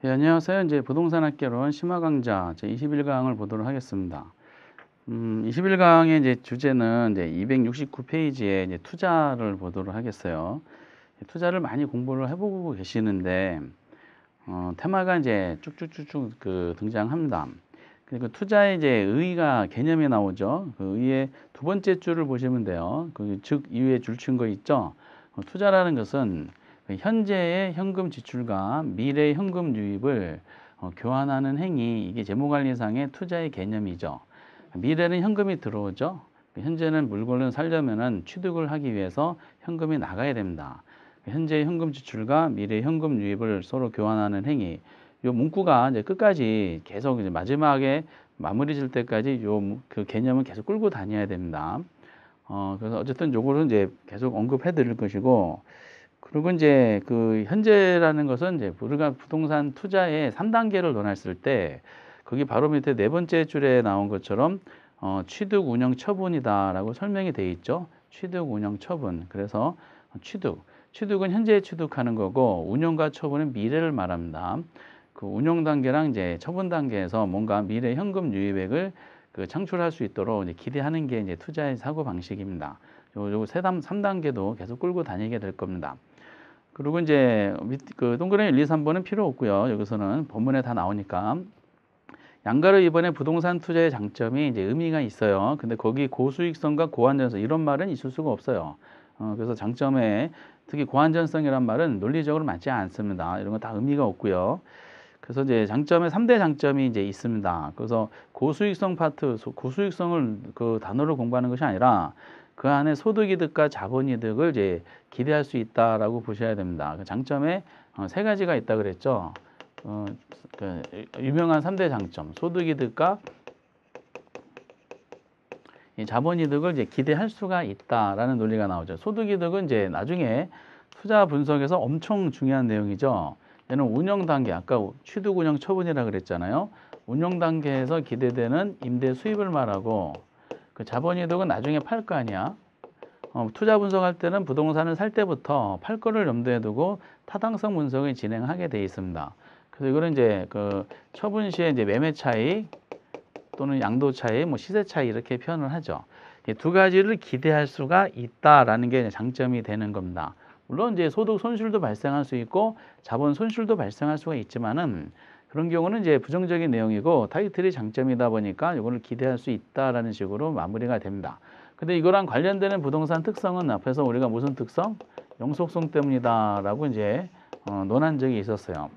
예, 안녕하세요. 이제 부동산 학개론 심화 강좌 제 21강을 보도록 하겠습니다. 21강의 이제 주제는 이제 269페이지에 이제 투자를 보도록 하겠어요. 투자를 많이 공부를 해보고 계시는데, 테마가 이제 쭉쭉쭉쭉 등장합니다. 그 투자의 이제 의의가 개념이 나오죠. 그 의의 두 번째 줄을 보시면 돼요. 즉 이후에 줄 친 거 있죠. 투자라는 것은 현재의 현금 지출과 미래의 현금 유입을 교환하는 행위, 이게 재무관리상의 투자의 개념이죠. 미래는 현금이 들어오죠. 현재는 물건을 살려면은 취득을 하기 위해서 현금이 나가야 됩니다. 현재의 현금 지출과 미래의 현금 유입을 서로 교환하는 행위. 요 문구가 이제 끝까지 계속 이제 마지막에 마무리 질 때까지 그 개념을 계속 끌고 다녀야 됩니다. 그래서 어쨌든 요거를 이제 계속 언급해 드릴 것이고, 그리고 이제 그 현재라는 것은 이제 우리가 부동산 투자의 3단계를 논했을 때 거기 바로 밑에 네 번째 줄에 나온 것처럼 취득 운영 처분이다라고 설명이 되어 있죠. 취득 운영 처분. 그래서 취득은 현재 취득하는 거고, 운영과 처분은 미래를 말합니다. 그 운영 단계랑 이제 처분 단계에서 뭔가 미래 현금 유입액을 창출할 수 있도록 이제 기대하는 게 이제 투자의 사고 방식입니다. 요 3단계도 계속 끌고 다니게 될 겁니다. 그리고 이제 그 동그라미 1, 2, 3번은 필요 없고요. 여기서는 본문에 다 나오니까. 양가로 이번에 부동산 투자의 장점이 이제 의미가 있어요. 근데 거기 고수익성과 고안전성 이런 말은 있을 수가 없어요. 그래서 장점에 특히 고안전성이란 말은 논리적으로 맞지 않습니다. 이런 거 다 의미가 없고요. 그래서 이제 장점에 3대 장점이 이제 있습니다. 그래서 고수익성 파트, 고수익성을 그 단어를 공부하는 것이 아니라 그 안에 소득이득과 자본이득을 이제 기대할 수 있다라고 보셔야 됩니다. 그 장점에 세 가지가 있다 그랬죠. 그 유명한 3대 장점, 소득이득과 이 자본이득을 이제 기대할 수가 있다라는 논리가 나오죠. 소득이득은 이제 나중에 투자 분석에서 엄청 중요한 내용이죠. 얘는 운영 단계, 아까 취득 운영 처분이라 그랬잖아요. 운영 단계에서 기대되는 임대 수입을 말하고, 그 자본이득은 나중에 팔 거 아니야. 투자 분석할 때는 부동산을 살 때부터 팔 거를 염두에 두고 타당성 분석을 진행하게 돼 있습니다. 그래서 이거는 이제 그 처분 시에 이제 매매 차익 또는 양도 차익, 뭐 시세 차익 이렇게 표현을 하죠. 이 두 가지를 기대할 수가 있다라는 게 장점이 되는 겁니다. 물론 이제 소득 손실도 발생할 수 있고 자본 손실도 발생할 수가 있지만은, 그런 경우는 이제 부정적인 내용이고 타이틀이 장점이다 보니까 이거를 기대할 수 있다라는 식으로 마무리가 됩니다. 근데 이거랑 관련되는 부동산 특성은 앞에서 우리가 무슨 특성? 영속성 때문이다라고 이제 논한 적이 있었어요.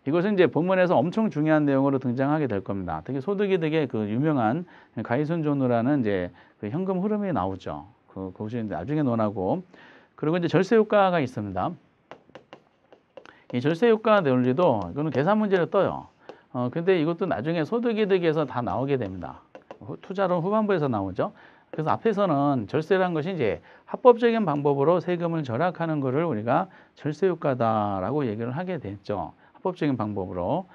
이것은 이제 본문에서 엄청 중요한 내용으로 등장하게 될 겁니다. 특히 소득이득의 그 유명한 가이순존우라는 이제 그 현금 흐름이 나오죠. 그것이 나중에 논하고, 그리고 이제 절세 효과가 있습니다. 이 절세 효과 논리도 이거는 계산 문제로 떠요. 근데 이것도 나중에 소득이득에서 다 나오게 됩니다. 투자론 후반부에서 나오죠. 그래서 앞에서는 절세라는 것이 이제 합법적인 방법으로 세금을 절약하는 것을 우리가 절세 효과다라고 얘기를 하게 됐죠. 합법적인 방법으로.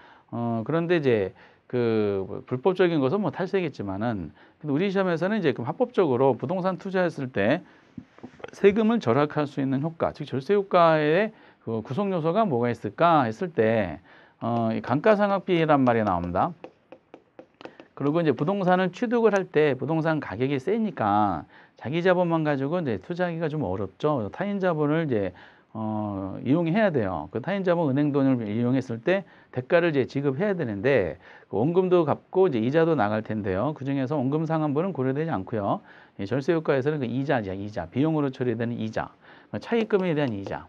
그런데 이제 그 불법적인 것은 뭐 탈세겠지만은, 근데 우리 시험에서는 이제 그럼 합법적으로 부동산 투자했을 때 세금을 절약할 수 있는 효과, 즉 절세 효과의 그 구성 요소가 뭐가 있을까 했을 때 감가상각비란 말이 나옵니다. 그리고 이제 부동산을 취득을 할 때 부동산 가격이 세니까 자기 자본만 가지고 이제 투자하기가 좀 어렵죠. 타인 자본을 이제 이용해야 돼요. 그 타인 자본 은행 돈을 이용했을 때 대가를 이제 지급해야 되는데, 그 원금도 갚고 이제 이자도 나갈 텐데요. 그 중에서 원금 상환분은 고려되지 않고요. 이 절세 효과에서는 그 이자죠, 이자. 비용으로 처리되는 이자. 차입금에 대한 이자.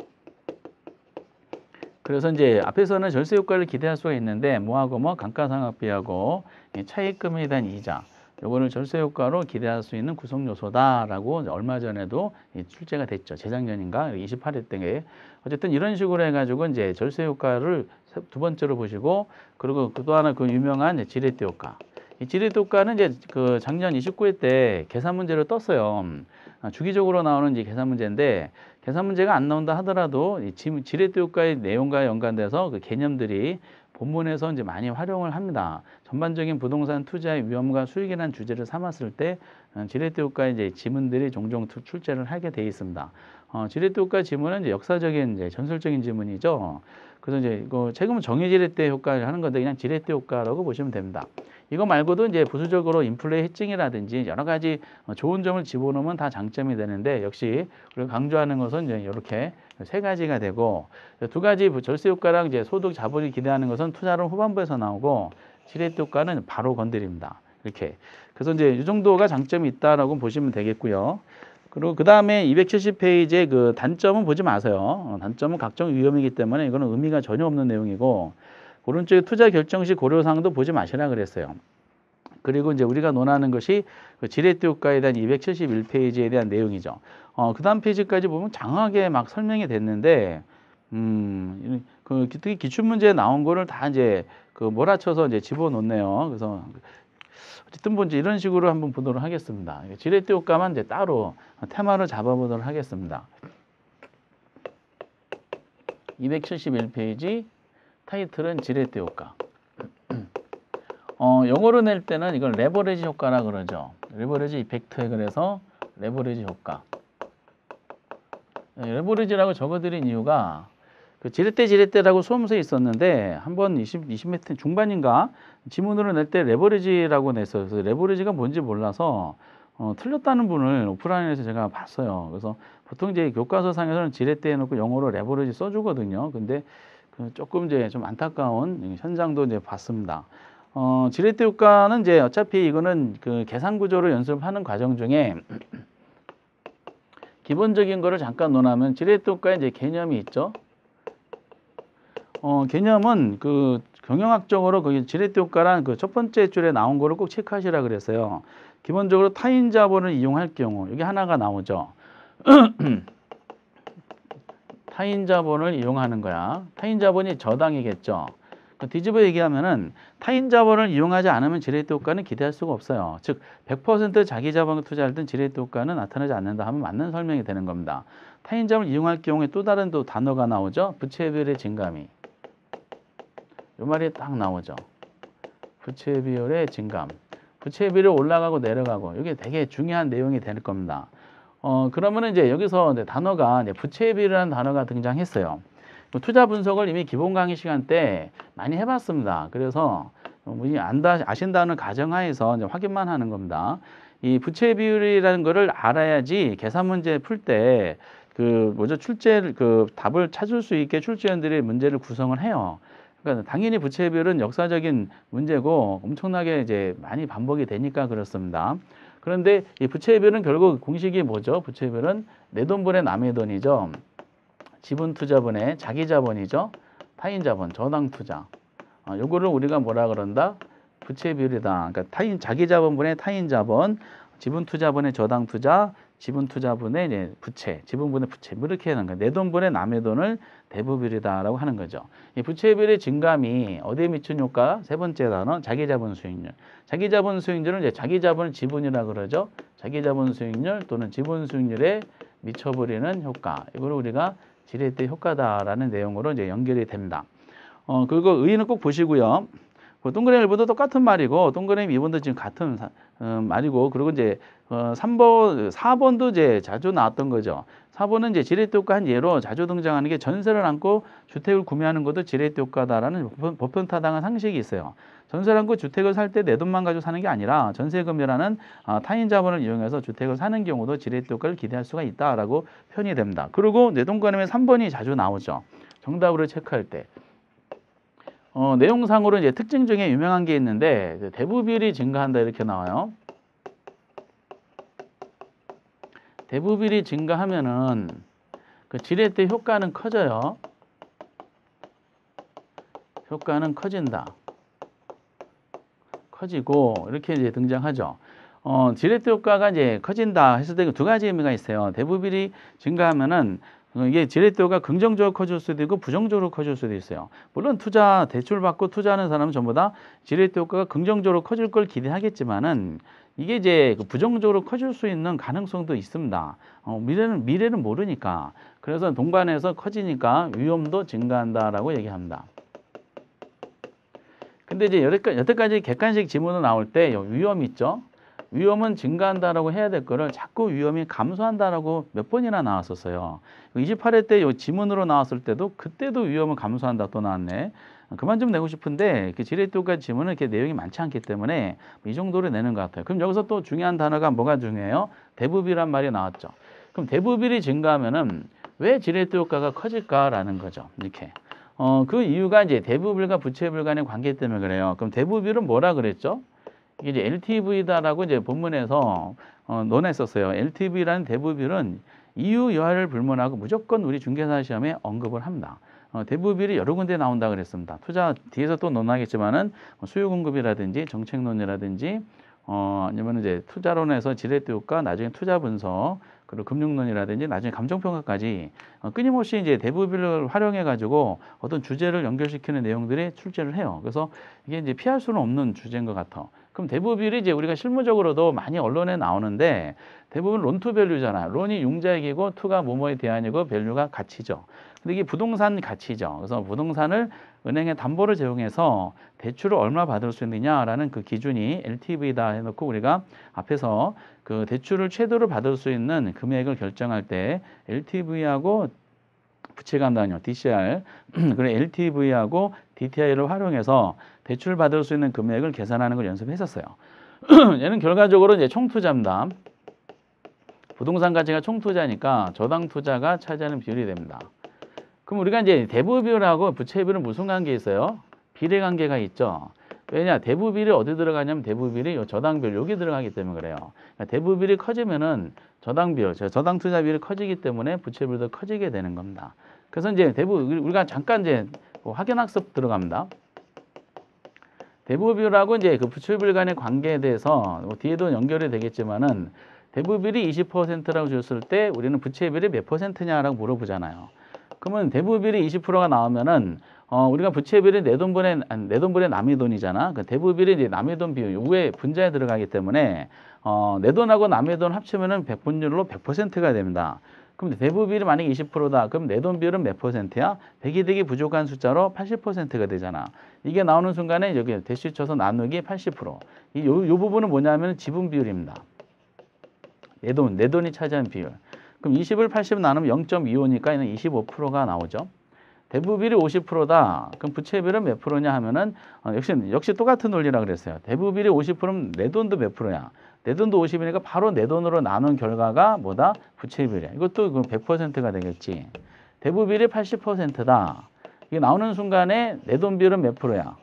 그래서 이제 앞에서는 절세 효과를 기대할 수가 있는데 뭐하고 뭐 감가상각비하고 차입금에 대한 이자, 요거를 절세 효과로 기대할 수 있는 구성 요소다라고 얼마 전에도 출제가 됐죠. 재작년인가 28회 때에. 어쨌든 이런 식으로 해가지고 이제 절세 효과를 두 번째로 보시고, 그리고 또 하나 그 유명한 지렛대 효과. 이 지렛대 효과는 이제 그 작년 29회 때 계산 문제로 떴어요. 주기적으로 나오는 이제 계산 문제인데, 계산 문제가 안 나온다 하더라도 지렛대 효과의 내용과 연관돼서 그 개념들이 본문에서 이제 많이 활용을 합니다. 전반적인 부동산 투자의 위험과 수익이라는 주제를 삼았을 때 지렛대 효과의 이제 지문들이 종종 출제를 하게 돼 있습니다. 지렛대 효과 지문은 이제 역사적인 이제 전설적인 지문이죠. 그래서 이제 이거 세금은 정의 지렛대 효과를 하는 건데 그냥 지렛대 효과라고 보시면 됩니다. 이거 말고도 이제 부수적으로 인플레 해칭이라든지 여러 가지 좋은 점을 집어넣으면 다 장점이 되는데 역시 우리가 강조하는 것은 이제 이렇게 세 가지가 되고 두 가지 절세 효과랑 이제 소득 자본이 기대하는 것은 투자론 후반부에서 나오고 지렛대 효과는 바로 건드립니다. 이렇게. 그래서 이제 이 정도가 장점이 있다라고 보시면 되겠고요. 그리고 그 다음에 270페이지의 그 단점은 보지 마세요. 단점은 각종 위험이기 때문에 이거는 의미가 전혀 없는 내용이고 오른쪽에 투자 결정 시 고려사항도 보지 마시라 그랬어요. 그리고 이제 우리가 논하는 것이 그 지렛대 효과에 대한 271페이지에 대한 내용이죠. 그 다음 페이지까지 보면 장황하게 막 설명이 됐는데, 그 특히 기출문제에 나온 거를 다 이제 그 몰아쳐서 이제 집어넣네요. 그래서 어쨌든 뭐 이제 이런 식으로 한번 보도록 하겠습니다. 지렛대 효과만 이제 따로 테마를 잡아보도록 하겠습니다. 271페이지 타이틀은 지렛대 효과. 영어로 낼 때는 이걸 레버리지 효과라 그러죠. 레버리지 이펙트에 그래서 레버리지 효과. 레버리지라고 적어드린 이유가 그 지렛대라고 수험서에 있었는데 한번 20m 중반인가 지문으로 낼 때 레버리지라고 냈어요. 그래서 레버리지가 뭔지 몰라서 틀렸다는 분을 오프라인에서 제가 봤어요. 그래서 보통 이제 교과서상에서는 지렛대 해놓고 영어로 레버리지 써주거든요. 근데 그 조금 이제 좀 안타까운 현장도 이제 봤습니다. 지렛대 효과는 이제 어차피 이거는 그 계산 구조를 연습하는 과정 중에 기본적인 거를 잠깐 논하면 지렛대 효과에 이제 개념이 있죠. 개념은 그 경영학적으로 그 지렛대 효과란 그 첫 번째 줄에 나온 거를 꼭 체크하시라 그랬어요. 기본적으로 타인 자본을 이용할 경우 여기 하나가 나오죠. 타인 자본을 이용하는 거야. 타인 자본이 저당이겠죠. 뒤집어 얘기하면은 타인 자본을 이용하지 않으면 지렛대 효과는 기대할 수가 없어요. 즉 100% 자기 자본을 투자할 땐 지렛대 효과는 나타나지 않는다 하면 맞는 설명이 되는 겁니다. 타인 자본을 이용할 경우에 또 다른 또 단어가 나오죠. 부채비율의 증감이. 이 말이 딱 나오죠. 부채비율의 증감. 부채비율이 올라가고 내려가고 이게 되게 중요한 내용이 될 겁니다. 그러면은 이제 여기서 이제 단어가 이제 부채비율이라는 단어가 등장했어요. 투자 분석을 이미 기본 강의 시간 때 많이 해봤습니다. 그래서 아신다는 가정하에서 이제 확인만 하는 겁니다. 이 부채 비율이라는 거를 알아야지 계산 문제 풀 때 그 답을 찾을 수 있게 출제원들이 문제를 구성을 해요. 그러니까 당연히 부채 비율은 역사적인 문제고 엄청나게 이제 많이 반복이 되니까 그렇습니다. 그런데 이 부채 비율은 결국 공식이 뭐죠? 부채 비율은 내 돈분의 남의 돈이죠. 지분 투자분의 자기 자본이죠. 타인 자본, 저당 투자. 요거를 우리가 뭐라 그런다? 부채 비율이다. 그러니까 자기 자본분의 타인 자본, 지분 투자분의 저당 투자, 지분 투자분의 이제 부채, 지분분의 부채. 뭐 이렇게 하는 거예요. 내 돈분의 남의 돈을 대부 비율이다라고 하는 거죠. 이 부채 비율의 증감이 어디에 미치는 효과? 세 번째 단어, 자기 자본 수익률. 자기 자본 수익률은 이제 자기 자본을 지분이라 그러죠. 자기 자본 수익률 또는 지분 수익률에 미쳐버리는 효과. 이걸 우리가 지렛대 효과다라는 내용으로 이제 연결이 됩니다. 그거 의의는 꼭 보시고요. 동그라미 1번도 똑같은 말이고, 동그라미 2번도 지금 같은 말이고, 그리고 이제 4번도 이제 자주 나왔던 거죠. 4번은 이제 지렛대 효과 한 예로 자주 등장하는 게 전세를 안고 주택을 구매하는 것도 지렛대 효과다라는 보편타당한 상식이 있어요. 전세를 안고 주택을 살 때 내 돈만 가지고 사는 게 아니라 전세금이라는 타인 자본을 이용해서 주택을 사는 경우도 지렛대 효과를 기대할 수가 있다라고 표현이 됩니다. 그리고 내 돈가림에 3번이 자주 나오죠. 정답으로 체크할 때. 내용상으로 이제 특징 중에 유명한 게 있는데 대부 비율이 증가한다 이렇게 나와요. 대부 비율이 증가하면은 그 지렛대 효과는 커져요. 효과는 커진다. 커지고 이렇게 이제 등장하죠. 지렛대 효과가 이제 커진다 했을 때 두 가지 의미가 있어요. 대부 비율이 증가하면은 이게 지렛대가 긍정적으로 커질 수도 있고 부정적으로 커질 수도 있어요. 물론 대출 받고 투자하는 사람은 전부 다 지렛대 효과가 긍정적으로 커질 걸 기대하겠지만은 이게 이제 부정적으로 커질 수 있는 가능성도 있습니다. 미래는 모르니까. 그래서 동반해서 커지니까 위험도 증가한다라고 얘기합니다. 근데 이제 여태까지 객관식 지문으로 나올 때 위험 있죠? 위험은 증가한다라고 해야 될 거를 자꾸 위험이 감소한다라고 몇 번이나 나왔었어요. 28회 때 요 지문으로 나왔을 때도 그때도 위험은 감소한다 또 나왔네. 그만 좀 내고 싶은데 지렛대효과 지문은 이렇게 내용이 많지 않기 때문에 이 정도로 내는 것 같아요. 그럼 여기서 또 중요한 단어가 뭐가 중요해요? 대부비란 말이 나왔죠. 그럼 대부비를 증가하면은 왜 지렛대 효과가 커질까라는 거죠. 이렇게. 그 이유가 이제 대부비과 부채비율 간의 관계 때문에 그래요. 그럼 대부비율은 뭐라 그랬죠? 이게 이제 LTV다라고 이제 본문에서 논했었어요. LTV라는 대부비율은 이유 여하를 불문하고 무조건 우리 중개사 시험에 언급을 합니다. 대부비율이 여러 군데 나온다 그랬습니다. 투자 뒤에서 또 논하겠지만은 수요 공급이라든지 정책론이라든지 아니면 이제 투자론에서 지렛대 효과, 나중에 투자 분석, 그리고 금융론이라든지 나중에 감정평가까지 끊임없이 이제 대부비를 활용해 가지고 어떤 주제를 연결시키는 내용들이 출제를 해요. 그래서 이게 이제 피할 수는 없는 주제인 것 같아. 그럼 대부비율이 이제 우리가 실무적으로도 많이 언론에 나오는데 대부분 론투 밸류잖아요. 론이 융자액이고 투가 뭐뭐에 대한이고 밸류가 가치죠. 근데 이게 부동산 가치죠. 그래서 부동산을 은행에 담보를 제공해서 대출을 얼마 받을 수 있느냐라는 그 기준이 LTV다 해놓고 우리가 앞에서 그 대출을 최대로 받을 수 있는 금액을 결정할 때 LTV하고 부채감당료 DCR 그리고 LTV하고 DTI를 활용해서 대출 받을 수 있는 금액을 계산하는 걸 연습했었어요. 얘는 결과적으로 이제 총투자입니다. 부동산 가치가 총투자니까 저당 투자가 차지하는 비율이 됩니다. 그럼 우리가 이제 대부비율하고 부채비율은 무슨 관계 있어요? 비례 관계가 있죠. 왜냐? 대부비율이 어디 들어가냐면 대부비율이 요 저당비율 여기 들어가기 때문에 그래요. 그러니까 대부비율이 커지면은 저당비율, 저당 투자 비율이 커지기 때문에 부채비율도 커지게 되는 겁니다. 그래서 이제 우리가 잠깐 이제 확연학습 들어갑니다. 대부비율하고 이제 그 부채비율 간의 관계에 대해서 뒤에도 연결이 되겠지만은 대부비율이 20%라고 줬을 때 우리는 부채비율이 몇 %냐라고 물어보잖아요. 그러면 대부비율이 20%가 나오면은 우리가 부채비율이 내 돈분의 남의 돈이잖아. 그 대부비율이 이제 남의 돈 비율 위에 분자에 들어가기 때문에 내 돈하고 남의 돈 합치면은 백분율로 100%가 됩니다. 그럼 대부비율이 만약에 20%다. 그럼 내 돈 비율은 몇 %야? 100이 되기 부족한 숫자로 80%가 되잖아. 이게 나오는 순간에 여기 대시 쳐서 나누기 80%. 요 부분은 뭐냐면 지분 비율입니다. 내 돈이 차지하는 비율. 그럼 20을 80 나누면 0.25니까 얘는 25%가 나오죠. 대부비율이 50%다. 그럼 부채비율은 몇 프로냐 하면은 역시 똑같은 논리라 그랬어요. 대부비율이 50%면 내 돈도 몇 프로냐? 내 돈도 50이니까 바로 내 돈으로 나눈 결과가 뭐다? 부채비율이야. 이것도 100%가 되겠지. 대부비율이 80%다. 이게 나오는 순간에 내 돈 비율은 몇 프로야?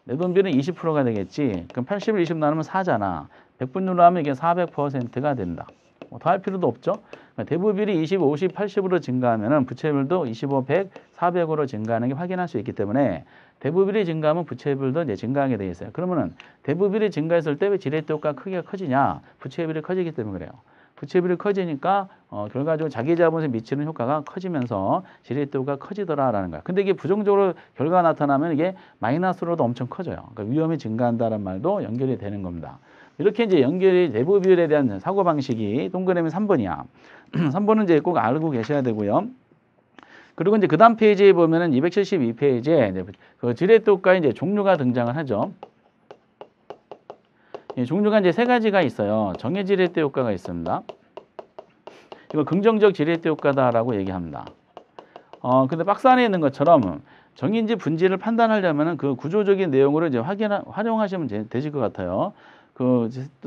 내 돈 비율은 20%가 되겠지. 그럼 80을 20 나누면 4잖아. 100분율로 하면 이게 400%가 된다. 더 할 필요도 없죠. 대부비율이 20, 50, 80으로 증가하면 부채비율도 25, 100, 400으로 증가하는 게 확인할 수 있기 때문에 대부비율이 증가하면 부채비율도 이제 증가하게 되어 있어요. 그러면은 대부비율이 증가했을 때 왜 지렛대 효과 크기가 커지냐? 부채비율이 커지기 때문에 그래요. 부채비율이 커지니까 결과적으로 자기 자본에 미치는 효과가 커지면서 지렛대 효과가 커지더라라는 거야. 근데 이게 부정적으로 결과가 나타나면 이게 마이너스로도 엄청 커져요. 그러니까 위험이 증가한다는 말도 연결이 되는 겁니다. 이렇게 이제 연결이 대부 비율에 대한 사고 방식이 동그라미 3번이야. 3번은 이제 꼭 알고 계셔야 되고요. 그리고 이제 그다음 페이지에 보면은 272페이지에 이제 그 지렛대 효과의 이제 종류가 등장을 하죠. 이 종류가 이제 세 가지가 있어요. 정해 지렛대 효과가 있습니다. 이거 긍정적 지렛대 효과다라고 얘기합니다. 근데 박스 안에 있는 것처럼 정인지 분지를 판단하려면은 그 구조적인 내용으로 이제 활용하시면 되실 것 같아요.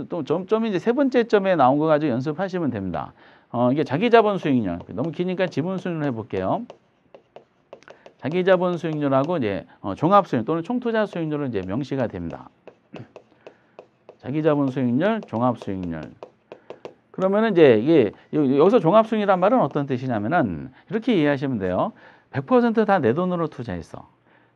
또 점이 이제 세 번째 점에 나온 거 가지고 연습하시면 됩니다. 이게 자기자본 수익률. 너무 기니까 지분 수익률 해볼게요. 자기자본 수익률하고 이제 종합 수익률 또는 총투자 수익률은 이제 명시가 됩니다. 자기자본 수익률, 종합 수익률. 그러면은 이제 이게 여기서 종합 수익이란 말은 어떤 뜻이냐면은 이렇게 이해하시면 돼요. 100% 다 내 돈으로 투자했어.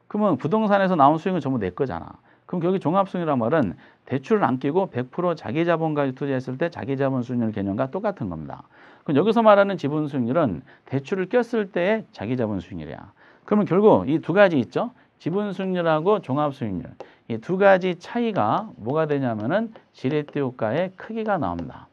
그러면 부동산에서 나온 수익은 전부 내 거잖아. 그럼 여기 종합수익이란 말은 대출을 안 끼고 100% 자기 자본까지 투자했을 때 자기 자본 수익률 개념과 똑같은 겁니다. 그럼 여기서 말하는 지분 수익률은 대출을 꼈을 때의 자기 자본 수익률이야. 그러면 결국 이 두 가지 있죠? 지분 수익률하고 종합 수익률. 이 두 가지 차이가 뭐가 되냐면은 지렛대 효과의 크기가 나옵니다.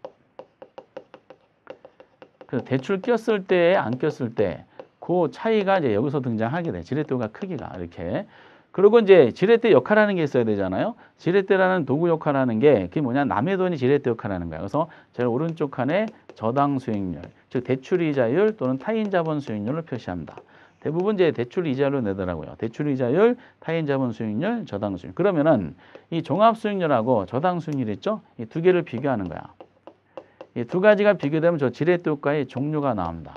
그 대출 꼈을 때, 안 꼈을 때 그 차이가 이제 여기서 등장하게 돼. 지렛대 효과 크기가 이렇게. 그리고 이제 지렛대 역할하는 게 있어야 되잖아요. 지렛대라는 도구 역할하는 게 그게 뭐냐? 남의 돈이 지렛대 역할하는 거야. 그래서 제일 오른쪽 칸에 저당 수익률, 즉 대출 이자율 또는 타인 자본 수익률을 표시합니다. 대부분 이제 대출 이자율로 내더라고요. 대출 이자율, 타인 자본 수익률, 저당 수익률. 그러면은 이 종합 수익률하고 저당 수익률 있죠? 이 두 개를 비교하는 거야. 이 두 가지가 비교되면 저 지렛대 효과의 종류가 나옵니다.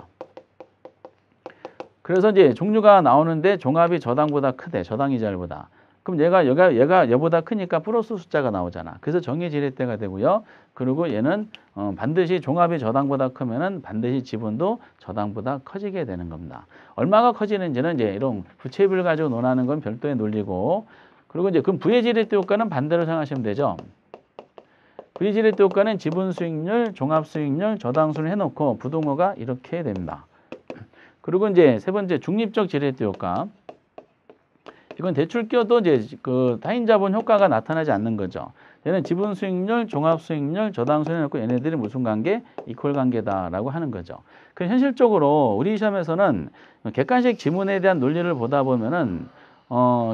그래서 이제 종류가 나오는데 종합이 저당보다 크대. 저당 이자율보다. 그럼 얘가 얘보다 크니까 플러스 숫자가 나오잖아. 그래서 정의 지렛대가 되고요. 그리고 얘는 반드시 종합이 저당보다 크면은 반드시 지분도 저당보다 커지게 되는 겁니다. 얼마가 커지는지는 이제 이런 부채비율 가지고 논하는 건 별도의 논리고, 그리고 이제 그럼 부의 지렛대 효과는 반대로 생각하시면 되죠. 부의 지렛대 효과는 지분 수익률, 종합 수익률, 저당 수익률 해놓고 부동호가 이렇게 됩니다. 그리고 이제 세 번째 중립적 지렛대 효과. 이건 대출 끼워도 이제 그 타인 자본 효과가 나타나지 않는 거죠. 얘는 지분 수익률, 종합 수익률, 저당 수익률 해놓고 얘네들이 무슨 관계? 이퀄 관계다라고 하는 거죠. 그 현실적으로 우리 시험에서는 객관식 지문에 대한 논리를 보다 보면은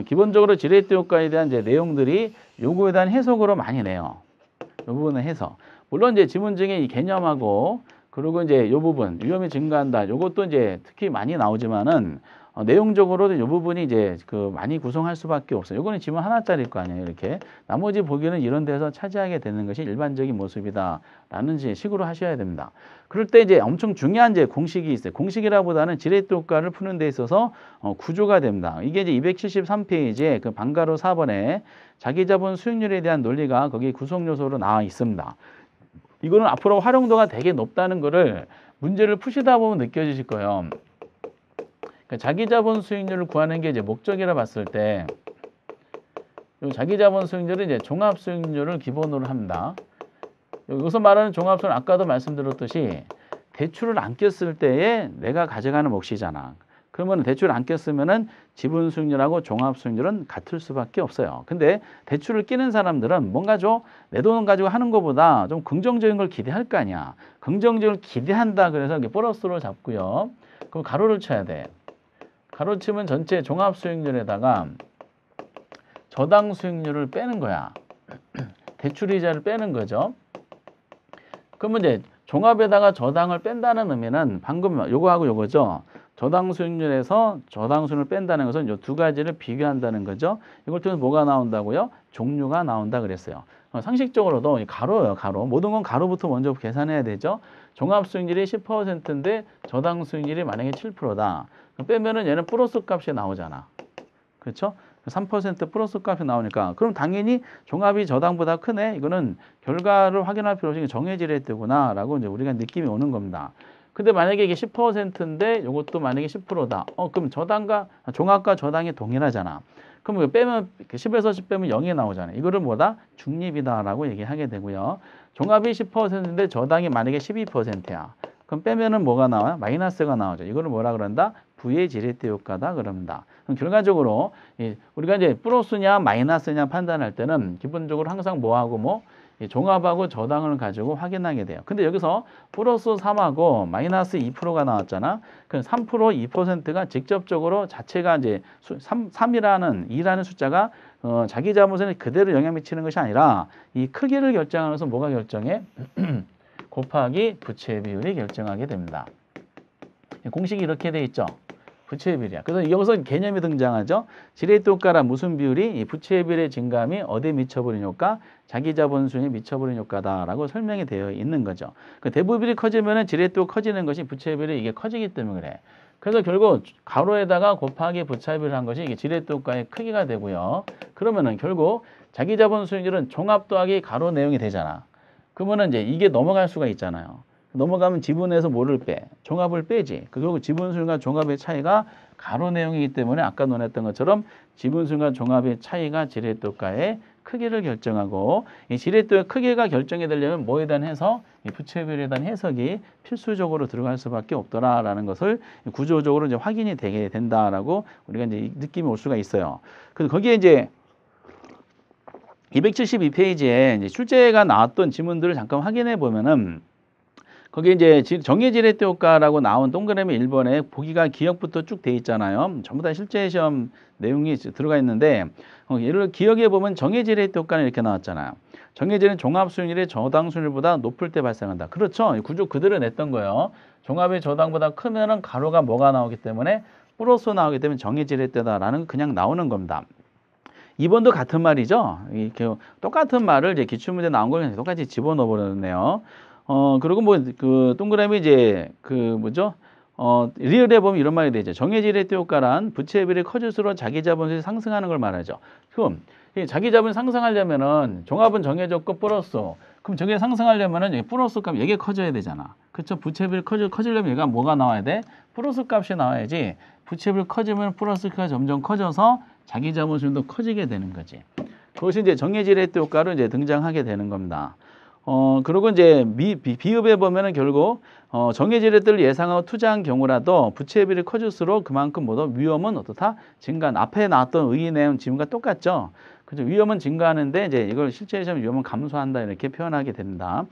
기본적으로 지렛대 효과에 대한 이제 내용들이 요거에 대한 해석으로 많이 내요. 이 부분은 해석. 물론 이제 지문 중에 이 개념하고 그리고 이제 이 부분 위험이 증가한다. 요것도 이제 특히 많이 나오지만은 내용적으로도 이 부분이 이제 그 많이 구성할 수밖에 없어요. 요거는 지문 하나짜리일 거 아니에요. 이렇게 나머지 보기는 이런 데서 차지하게 되는 것이 일반적인 모습이다라는 식으로 하셔야 됩니다. 그럴 때 이제 엄청 중요한 이제 공식이 있어요. 공식이라보다는 지렛대 효과를 푸는 데 있어서 구조가 됩니다. 이게 이제 273페이지에 그 방가로 4번에 자기자본 수익률에 대한 논리가 거기 구성 요소로 나와 있습니다. 이거는 앞으로 활용도가 되게 높다는 거를 문제를 푸시다 보면 느껴지실 거예요. 그러니까 자기 자본 수익률을 구하는 게 이제 목적이라 봤을 때, 자기 자본 수익률은 이제 종합 수익률을 기본으로 합니다. 여기서 말하는 종합 수익률은 아까도 말씀드렸듯이 대출을 안 꼈을 때에 내가 가져가는 몫이잖아. 그러면 대출을 안 꼈으면은 지분 수익률하고 종합 수익률은 같을 수밖에 없어요. 근데 대출을 끼는 사람들은 뭔가 내 돈 가지고 하는 것보다 좀 긍정적인 걸 기대할 거 아니야. 긍정적인 걸 기대한다. 그래서 이게 플러스로 잡고요. 그럼 가로를 쳐야 돼. 가로 치면 전체 종합 수익률에다가 저당 수익률을 빼는 거야. 대출 이자를 빼는 거죠. 그러면 이제 종합에다가 저당을 뺀다는 의미는 방금 요거하고 요거죠. 저당 수익률에서 저당 수익률을 뺀다는 것은 이 두 가지를 비교한다는 거죠. 이걸 통해서 뭐가 나온다고요? 종류가 나온다 그랬어요. 상식적으로도 가로예요, 가로. 모든 건 가로부터 먼저 계산해야 되죠. 종합 수익률이 10%인데 저당 수익률이 만약에 7%다. 빼면은 얘는 플러스 값이 나오잖아. 그렇죠? 3% 플러스 값이 나오니까 그럼 당연히 종합이 저당보다 크네. 이거는 결과를 확인할 필요 없이 정해지랬구나 라고 이제 우리가 느낌이 오는 겁니다. 근데 만약에 이게 10%인데 이것도 만약에 10%다. 그럼 종합과 저당이 동일하잖아. 그럼 빼면 10에서 10 빼면 0이 나오잖아요. 이거를 뭐다? 중립이다라고 얘기하게 되고요. 종합이 10%인데 저당이 만약에 12%야. 그럼 빼면은 뭐가 나와요? 마이너스가 나오죠. 이거를 뭐라 그런다? 부의 지렛대 효과다 그럽니다. 그럼 결과적으로 우리가 이제 플러스냐 마이너스냐 판단할 때는 기본적으로 항상 뭐하고 종합하고 저당을 가지고 확인하게 돼요. 근데 여기서 플러스 3하고 마이너스 2%가 나왔잖아. 그럼 3%, 2%가 직접적으로 자체가 이제 2라는 숫자가 자기 자본에 그대로 영향 미치는 것이 아니라 이 크기를 결정하면서 뭐가 결정해? 곱하기 부채 비율이 결정하게 됩니다. 공식이 이렇게 돼 있죠. 부채 비율이야. 그래서 여기서 개념이 등장하죠. 지렛대 효과란 무슨 비율이 이 부채 비율의 증감이 어디에 미쳐버린 효과? 자기 자본 수익에 미쳐버린 효과다라고 설명이 되어 있는 거죠. 그 대부분이 커지면은 지렛대가 커지는 것이 부채 비율이 이게 커지기 때문에 그래. 그래서 결국 가로에다가 곱하기 부채 비율을 한 것이 이게 지렛대 효과의 크기가 되고요. 그러면은 결국 자기 자본 수익률은 종합 더하기 가로 내용이 되잖아. 그러면은 이제 이게 넘어갈 수가 있잖아요. 넘어가면 지분에서 뭐를 빼? 종합을 빼지. 그리고 지분 수익과 종합의 차이가 가로 내용이기 때문에 아까 논했던 것처럼 지분 수익과 종합의 차이가 지렛대 효과의 크기를 결정하고 이 지렛대의 크기가 결정이 되려면 뭐에 대한 해석? 이 부채 비율에 대한 해석이 필수적으로 들어갈 수밖에 없더라라는 것을 구조적으로 이제 확인이 되게 된다라고 우리가 이제 느낌이 올 수가 있어요. 그래서 거기에 이제 272페이지에 이제 출제가 나왔던 지문들을 잠깐 확인해 보면은 거기 이제 정의 지렛대 효과라고 나온 동그라미 1번에 보기가 기억부터 쭉 돼 있잖아요. 전부 다 실제 시험 내용이 들어가 있는데 예를 기억해 보면 정의 지렛대 효과는 이렇게 나왔잖아요. 정해지는 종합 수익률이 저당 수익률보다 높을 때 발생한다. 그렇죠. 구조 그대로 냈던 거예요. 종합이 저당보다 크면은 가로가 뭐가 나오기 때문에 플러스 나오기 때문에 정의 지렛대다라는 그냥 나오는 겁니다. 2번도 같은 말이죠. 이렇게 똑같은 말을 이제 기출문제 나온 걸 그냥 똑같이 집어넣어 버렸네요. 그리고 뭐 그 동그라미 이제 그 뭐죠? 리얼에 보면 이런 말이 되죠. 정의 지렛대 효과란 부채 비율이 커질수록 자기 자본수익이 상승하는 걸 말하죠. 그럼 이 자기 자본 상승하려면은 종합은 정해졌고 플러스. 그럼 저게 상승하려면은 플러스 값 이게 커져야 되잖아. 그렇죠? 부채 비율 커지려면 얘가 뭐가 나와야 돼? 플러스 값이 나와야지. 부채 비율 커지면 플러스가 점점 커져서 자기 자본수익도 커지게 되는 거지. 그것이 이제 정의 지렛대 효과로 이제 등장하게 되는 겁니다. 그리고 이제 비읍에 보면은 결국 정의 지렛대를 예상하고 투자한 경우라도 부채 비율이 커질수록 그만큼 뭐더 위험은 어떻다? 증가. 앞에 나왔던 의의 내용 지금과 똑같죠. 그죠? 위험은 증가하는데 이제 이걸 실제 시험 위험은 감소한다 이렇게 표현하게 된다.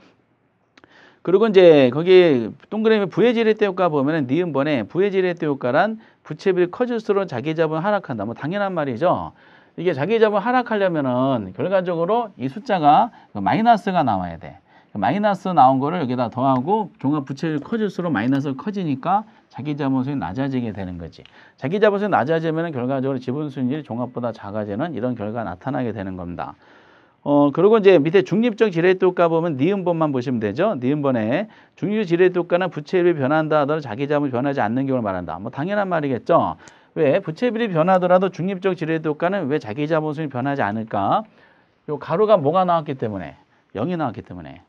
그리고 이제 거기 동그라미 부의 지렛대 효과 보면은 니은번에 부의 지렛대 효과란 부채 비율이 커질수록 자기 자본 하락한다. 뭐 당연한 말이죠. 이게 자기 자본 하락하려면은 결과적으로 이 숫자가 마이너스가 나와야 돼. 마이너스 나온 거를 여기다 더하고 종합 부채율이 커질수록 마이너스가 커지니까 자기 자본수익이 낮아지게 되는 거지. 자기 자본수익이 낮아지면 결과적으로 지분 수익률이 종합보다 작아지는 이런 결과가 나타나게 되는 겁니다. 그리고 이제 밑에 중립적 지렛대 효과 보면 니은번만 보시면 되죠. 니은번에 중립적 지렛대 효과는 부채율이 변한다 하더라도 자기 자본이 변하지 않는 경우를 말한다. 뭐 당연한 말이겠죠. 왜 부채비율이 변하더라도 중립적 지렛대 효과는 왜 자기 자본수익이 변하지 않을까? 요 가로가 뭐가 나왔기 때문에 0이 나왔기 때문에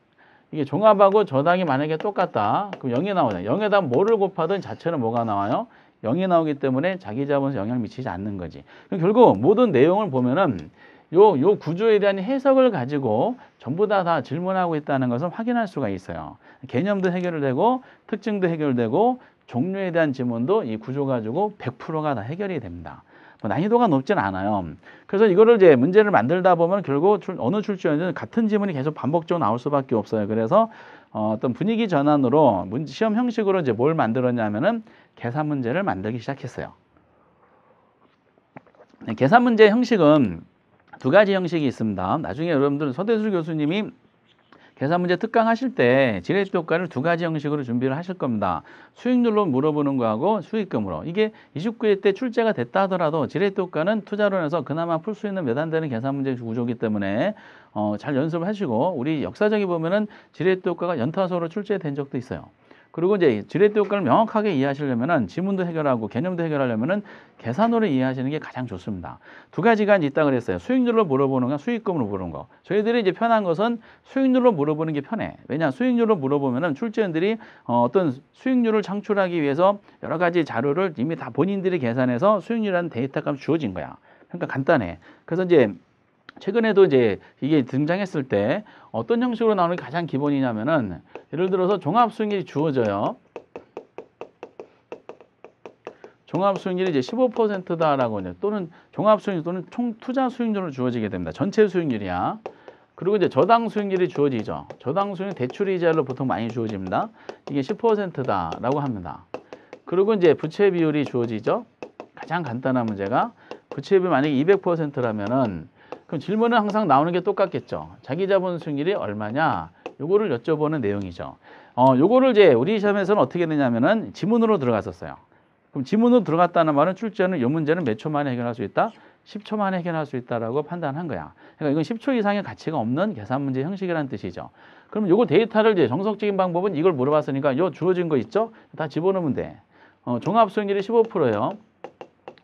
이게 종합하고 저당이 만약에 똑같다. 그럼 0이 나오잖아요. 0에다 뭐를 곱하든 자체는 뭐가 나와요? 0이 나오기 때문에 자기 자본에 영향을 미치지 않는 거지. 그럼 결국 모든 내용을 보면은 요 구조에 대한 해석을 가지고 전부 다 질문하고 있다는 것을 확인할 수가 있어요. 개념도 해결되고 특징도 해결되고 종류에 대한 지문도 이 구조 가지고 100%가 다 해결이 됩니다. 뭐 난이도가 높진 않아요. 그래서 이거를 이제 문제를 만들다 보면 결국 어느 출제원은 같은 지문이 계속 반복적으로 나올 수밖에 없어요. 그래서 어떤 분위기 전환으로 시험 형식으로 이제 뭘 만들었냐면은 계산 문제를 만들기 시작했어요. 네, 계산 문제 형식은 두 가지 형식이 있습니다. 나중에 여러분들은 서대술 교수님이 계산 문제 특강 하실 때 지렛대 효과를 두 가지 형식으로 준비를 하실 겁니다. 수익률로 물어보는 거하고 수익금으로. 이게 29회 때 출제가 됐다 하더라도 지렛대 효과는 투자론에서 그나마 풀 수 있는 몇 안 되는 계산 문제 구조이기 때문에 잘 연습을 하시고 우리 역사적이 보면은 지렛대 효과가 연타소로 출제된 적도 있어요. 그리고 이제 지렛대 효과를 명확하게 이해하시려면은 지문도 해결하고 개념도 해결하려면은 계산으로 이해하시는 게 가장 좋습니다. 두 가지가 있다 그랬어요. 수익률로 물어보는 거, 수익금으로 물어보는 거. 저희들이 이제 편한 것은 수익률로 물어보는 게 편해. 왜냐? 수익률로 물어보면은 출제원들이 어떤 수익률을 창출하기 위해서 여러 가지 자료를 이미 다 본인들이 계산해서 수익률이라는 데이터가 주어진 거야. 그러니까 간단해. 그래서 이제 최근에도 이제 이게 등장했을 때 어떤 형식으로 나오는 게 가장 기본이냐면은 예를 들어서 종합수익률이 주어져요. 종합수익률이 이제 15%다라고 또는 종합수익률 또는 총 투자 수익률로 주어지게 됩니다. 전체 수익률이야. 그리고 이제 저당 수익률이 주어지죠. 저당 수익률 대출이자로 보통 많이 주어집니다. 이게 10%다라고 합니다. 그리고 이제 부채 비율이 주어지죠. 가장 간단한 문제가 부채 비율 만약에 200%라면은 그럼 질문은 항상 나오는 게 똑같겠죠. 자기 자본 수익률이 얼마냐? 요거를 여쭤보는 내용이죠. 요거를 이제 우리 시험에서는 어떻게 되냐면은 지문으로 들어갔었어요. 그럼 지문으로 들어갔다는 말은 출제는 이 문제는 몇 초 만에 해결할 수 있다? 10초 만에 해결할 수 있다라고 판단한 거야. 그러니까 이건 10초 이상의 가치가 없는 계산 문제 형식이라는 뜻이죠. 그럼 요거 데이터를 이제 정석적인 방법은 이걸 물어봤으니까 요 주어진 거 있죠? 다 집어넣으면 돼. 종합 수익률이 15%예요.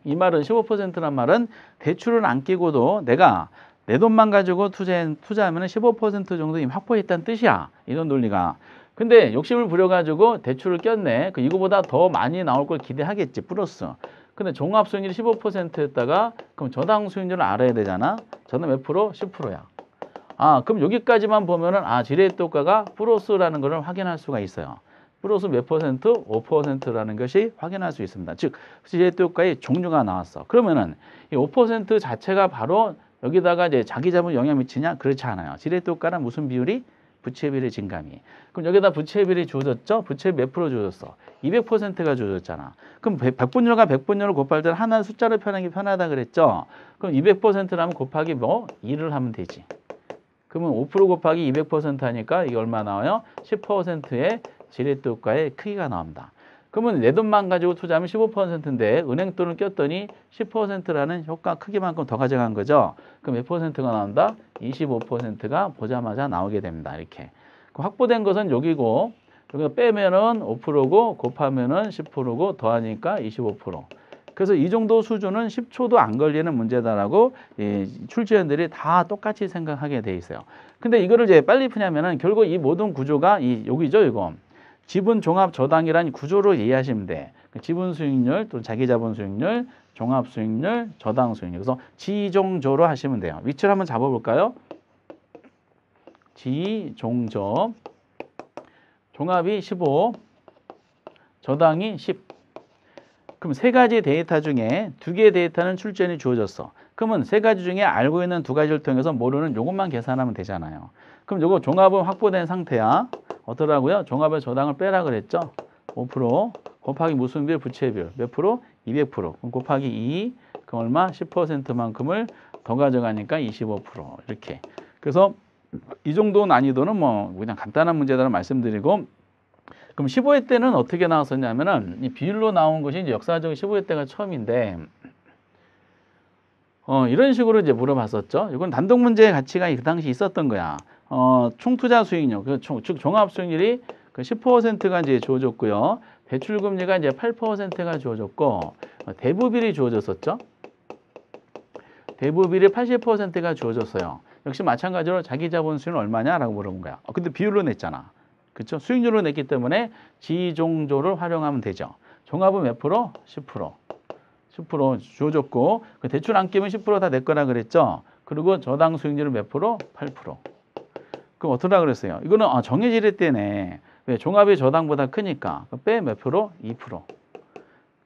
이 말은 15%란 말은 대출을 안 끼고도 내가 내 돈만 가지고 투자하면 15% 정도 이미 확보했다는 뜻이야. 이런 논리가. 근데 욕심을 부려가지고 대출을 꼈네. 이거보다 더 많이 나올 걸 기대하겠지. 플러스. 근데 종합 수익률이 15%였다가 그럼 저당 수익률을 알아야 되잖아. 저는 몇 프로? 10%야. 그럼 여기까지만 보면은 지렛대 효과가 플러스라는 걸 확인할 수가 있어요. 플러스 몇 퍼센트? 5%라는 것이 확인할 수 있습니다. 즉, 지렛대 효과의 종류가 나왔어. 그러면은 이 5% 자체가 바로 여기다가 이제 자기 자본 영향 미치냐? 그렇지 않아요. 지렛대 효과는 무슨 비율이? 부채비율의 증감이. 그럼 여기다 부채비율이 주어졌죠? 부채비 몇 프로 주어졌어? 200%가 주어졌잖아. 그럼 100분율과 100분율을 곱할 때는 하나의 숫자를 표현하기 편하다 그랬죠? 그럼 200%라면 곱하기 뭐? 2를 하면 되지. 그러면 5% 곱하기 200% 하니까 이게 얼마 나와요? 10%의 지렛대 효과의 크기가 나옵니다. 그러면 내 돈만 가지고 투자하면 15%인데 은행 돈을 꼈더니 10%라는 효과 크기만큼 더 가져간 거죠. 그럼 몇 퍼센트가 나온다? 25%가 보자마자 나오게 됩니다. 이렇게. 확보된 것은 여기고 여기서 빼면은 5%고 곱하면은 10%고 더하니까 25%. 그래서 이 정도 수준은 10초도 안 걸리는 문제다라고 출제원들이 다 똑같이 생각하게 돼 있어요. 근데 이거를 이제 빨리 푸냐면은 결국 이 모든 구조가 여기죠, 이거. 지분 종합 저당이라는 구조로 이해하시면 돼. 지분 수익률, 또 자기 자본 수익률, 종합 수익률, 저당 수익률. 그래서 지종조로 하시면 돼요. 위치를 한번 잡아볼까요? 지종조. 종합이 15, 저당이 10. 그럼 세 가지 데이터 중에 두 개의 데이터는 출제원이 주어졌어. 그러면 세 가지 중에 알고 있는 두 가지를 통해서 모르는 요것만 계산하면 되잖아요. 그럼 요거 종합은 확보된 상태야. 어떠라고요? 종합의 저당을 빼라 그랬죠? 5% 곱하기 무슨 비율? 부채비율. 몇 프로? 200%. 그럼 곱하기 2, 그럼 얼마? 10%만큼을 더 가져가니까 25%. 이렇게. 그래서 이 정도 난이도는 뭐 그냥 간단한 문제다라고 말씀드리고, 그럼 15회 때는 어떻게 나왔었냐면은 이 비율로 나온 것이 이제 역사적으로 15회 때가 처음인데, 이런 식으로 이제 물어봤었죠. 이건 단독 문제의 가치가 그 당시 있었던 거야. 총 투자 수익률, 즉 종합 수익률이 그 10%가 이제 주어졌고요. 대출 금리가 이제 8%가 주어졌고, 대부비율이 주어졌었죠. 대부비율이 80%가 주어졌어요. 역시 마찬가지로 자기 자본 수익률 얼마냐라고 물어본 거야. 근데 비율로 냈잖아. 그렇죠? 수익률로 냈기 때문에 지종조를 활용하면 되죠. 종합은 몇 프로? 10%. 10% 주어졌고, 그 대출 안 끼면 10% 다 내 거라 그랬죠. 그리고 저당 수익률은 몇 프로? 8%. 그럼 어떠라 그랬어요? 이거는 정해질 때네. 왜? 종합이 저당보다 크니까. 빼 몇 프로? 2%.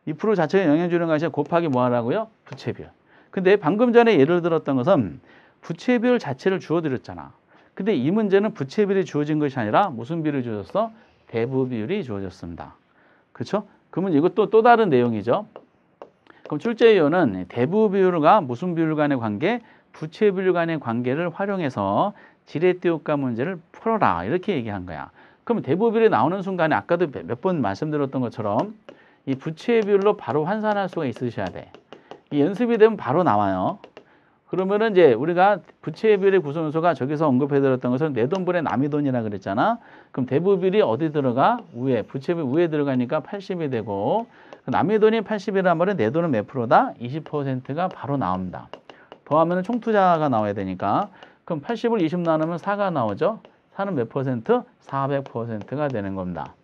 2% 자체가 영향 주는 것이 곱하기 뭐 하라고요? 부채비율. 근데 방금 전에 예를 들었던 것은 부채비율 자체를 주어드렸잖아. 근데 이 문제는 부채비율이 주어진 것이 아니라 무슨 비율이 주어졌어? 대부비율이 주어졌습니다. 그렇죠? 그러면 이것도 또 다른 내용이죠. 그럼 출제위원은 대부비율과 무슨 비율 간의 관계, 부채비율 간의 관계를 활용해서 지렛대 효과 문제를 풀어라. 이렇게 얘기한 거야. 그러면 대부비율이 나오는 순간에 아까도 몇 번 말씀드렸던 것처럼 이 부채비율로 바로 환산할 수가 있으셔야 돼. 이 연습이 되면 바로 나와요. 그러면은 이제 우리가 부채비율의 구성요소가 저기서 언급해드렸던 것은 내 돈분의 남의 돈이라 그랬잖아. 그럼 대부비율이 어디 들어가? 위에. 부채비율 위에 들어가니까 80이 되고, 남의 돈이 80이란 말은 내 돈은 몇 프로다? 20%가 바로 나옵니다. 더하면 총투자가 나와야 되니까. 그럼 80을 20 나누면 4가 나오죠? 4는 몇 퍼센트? 400%가 되는 겁니다.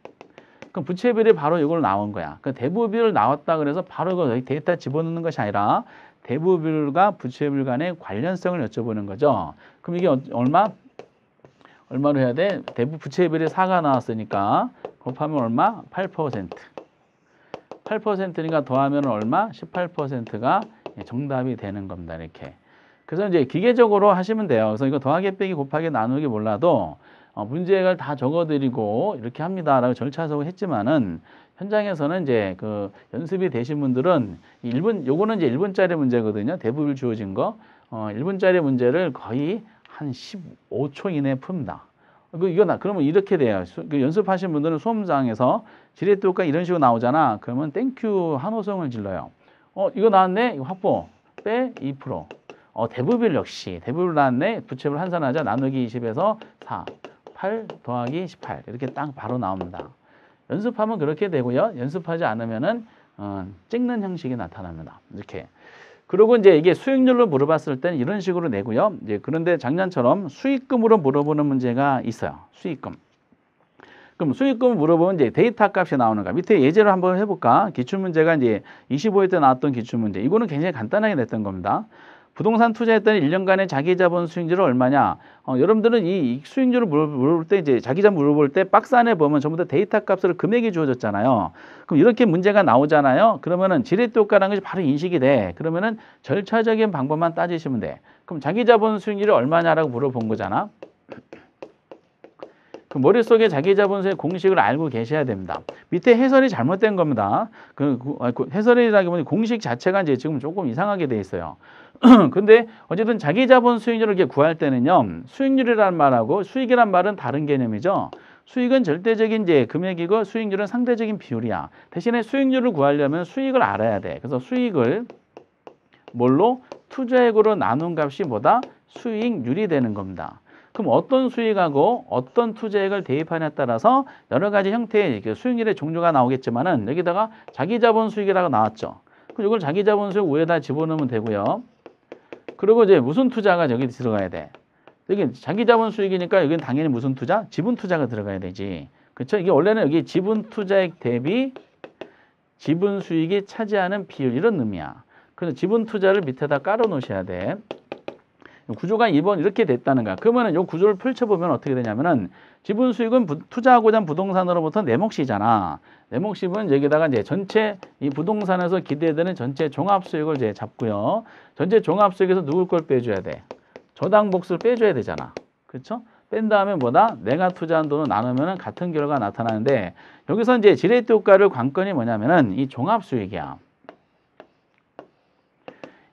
그럼 부채비율이 바로 이걸 나온 거야. 그 대부비율 나왔다 그래서 바로 그 데이터 집어넣는 것이 아니라 대부비율과 부채비율 간의 관련성을 여쭤보는 거죠. 그럼 이게 얼마로 해야 돼? 부채비율이 4가 나왔으니까 곱하면 얼마? 8%. 8%니까 더하면 얼마? 18%가 정답이 되는 겁니다. 이렇게. 그래서 이제 기계적으로 하시면 돼요. 그래서 이거 더하기 빼기 곱하기 나누기 몰라도 문제를 다 적어드리고 이렇게 합니다라고 절차적으로 했지만은 현장에서는 이제 그 연습이 되신 분들은 요거는 이제 1분짜리 문제거든요. 대부분 주어진 거. 1분짜리 문제를 거의 한 15초 이내에 풉니다. 그러면 이렇게 돼요. 연습하신 분들은 수험장에서 지렛대 효과 이런 식으로 나오잖아. 그러면 땡큐 한 호성을 질러요. 이거 나왔네? 이거 확보. 빼 2%. 대부분 역시. 대부분 나왔네? 부채비율 환산하자. 나누기 20에서 4. 8 더하기 18. 이렇게 딱 바로 나옵니다. 연습하면 그렇게 되고요. 연습하지 않으면은 찍는 형식이 나타납니다. 이렇게. 그리고 이제 이게 수익률로 물어봤을 때는 이런 식으로 내고요. 이제 그런데 작년처럼 수익금으로 물어보는 문제가 있어요. 수익금. 그럼 수익금을 물어보면 이제 데이터 값이 나오는 거야. 밑에 예제로 한번 해볼까? 기출문제가 이제 25회 때 나왔던 기출문제. 이거는 굉장히 간단하게 냈던 겁니다. 부동산 투자했더니 1년간의 자기 자본 수익률은 얼마냐? 여러분들은 이 수익률을 물어볼 때 이제 자기 자본 물어볼 때 박스 안에 보면 전부 다 데이터 값으로 금액이 주어졌잖아요. 그럼 이렇게 문제가 나오잖아요. 그러면은 지렛대 효과라는 것이 바로 인식이 돼. 그러면은 절차적인 방법만 따지시면 돼. 그럼 자기 자본 수익률이 얼마냐라고 물어본 거잖아. 그 머릿속에 자기 자본수의 공식을 알고 계셔야 됩니다. 밑에 해설이 잘못된 겁니다. 해설이라기보다는 공식 자체가 이제 지금 조금 이상하게 돼 있어요. 근데 어쨌든 자기 자본 수익률을 이렇게 구할 때는요, 수익률이라는 말하고 수익이란 말은 다른 개념이죠. 수익은 절대적인 이제 금액이고 수익률은 상대적인 비율이야. 대신에 수익률을 구하려면 수익을 알아야 돼. 그래서 수익을 뭘로? 투자액으로 나눈 값이 뭐다? 수익률이 되는 겁니다. 그럼 어떤 수익하고 어떤 투자액을 대입하냐에 따라서 여러 가지 형태의 수익률의 종류가 나오겠지만은 여기다가 자기 자본 수익이라고 나왔죠. 그럼 이걸 자기 자본 수익 위에다 집어넣으면 되고요. 그리고 이제 무슨 투자가 여기 들어가야 돼? 여기 자기 자본 수익이니까 여기는 당연히 무슨 투자? 지분 투자가 들어가야 되지. 그렇죠? 이게 원래는 여기 지분 투자액 대비 지분 수익이 차지하는 비율 이런 의미야. 그래서 지분 투자를 밑에다 깔아 놓으셔야 돼. 구조가 2번 이렇게 됐다는 거야. 그러면은 이 구조를 펼쳐보면 어떻게 되냐면은 지분 수익은 투자하고자 한 부동산으로부터 내 몫이잖아. 내 몫이면 여기다가 이제 전체 이 부동산에서 기대되는 전체 종합 수익을 이제 잡고요. 전체 종합 수익에서 누굴 걸 빼줘야 돼? 저당 몫을 빼줘야 되잖아. 그렇죠? 뺀 다음에 뭐다? 내가 투자한 돈을 나누면 같은 결과가 나타나는데 여기서 이제 지레이트 효과를 관건이 뭐냐면은 이 종합 수익이야.